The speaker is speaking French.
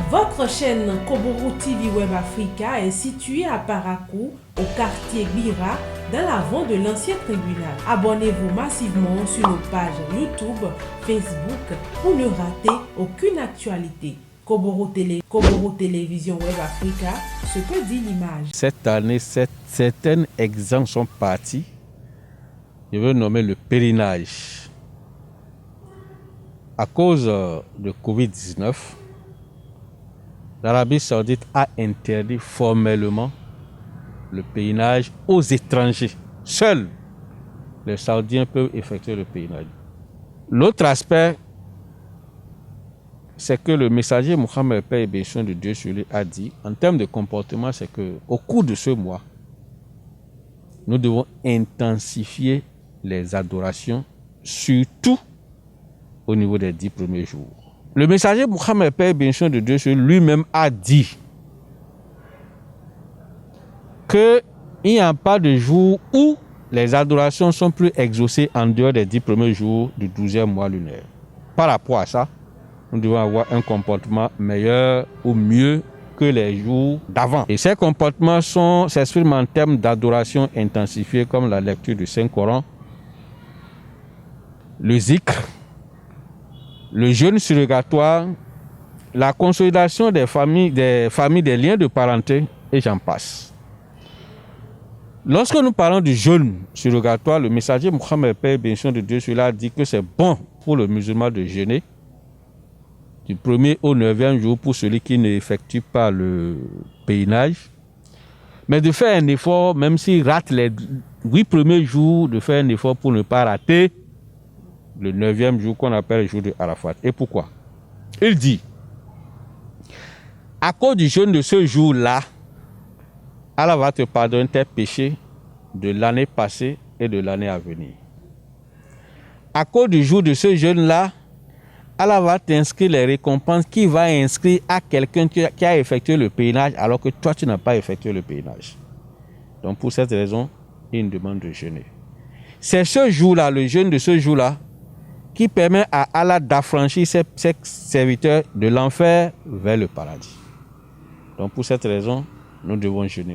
Votre chaîne Koboro TV Web Africa est située à Parakou, au quartier Bira, dans l'avant de l'ancien tribunal. Abonnez-vous massivement sur nos pages YouTube, Facebook pour ne rater aucune actualité. Koboro Télévision Web Africa, ce que dit l'image. Cette année, certains exemples sont partis. Je veux nommer le pèlerinage. À cause de Covid-19, l'Arabie Saoudite a interdit formellement le pèlerinage aux étrangers. Seuls les Saoudiens peuvent effectuer le pèlerinage. L'autre aspect, c'est que le messager Mohammed, paix et bénédiction de Dieu sur lui, a dit, en termes de comportement, c'est qu'au cours de ce mois, nous devons intensifier les adorations, surtout au niveau des 10 premiers jours. Le messager Mohammed, paix et bénédiction de Dieu sur lui-même a dit qu'il n'y a pas de jour où les adorations sont plus exaucées en dehors des 10 premiers jours du 12e mois lunaire. Par rapport à ça, nous devons avoir un comportement meilleur ou mieux que les jours d'avant. Et ces comportements s'expriment en termes d'adoration intensifiée comme la lecture du Saint-Coran, le zikr, le jeûne surrogatoire, la consolidation des familles, des liens de parenté, et j'en passe. Lorsque nous parlons du jeûne surrogatoire, le messager Mohammed, paix et bénédiction de Dieu, celui-là dit que c'est bon pour le musulman de jeûner du 1er au 9e jour pour celui qui n'effectue pas le pèlerinage, mais de faire un effort, même s'il rate les 8 premiers jours, de faire un effort pour ne pas rater le 9e jour qu'on appelle le jour de Arafat. Et pourquoi? Il dit, à cause du jeûne de ce jour-là, Allah va te pardonner tes péchés de l'année passée et de l'année à venir. À cause du jour de ce jeûne-là, Allah va t'inscrire les récompenses qu'il va inscrire à quelqu'un qui a effectué le pèlerinage alors que toi tu n'as pas effectué le pèlerinage. Donc pour cette raison, il demande de jeûner. C'est ce jour-là, le jeûne de ce jour-là, qui permet à Allah d'affranchir ses serviteurs de l'enfer vers le paradis. Donc pour cette raison, nous devons jeûner.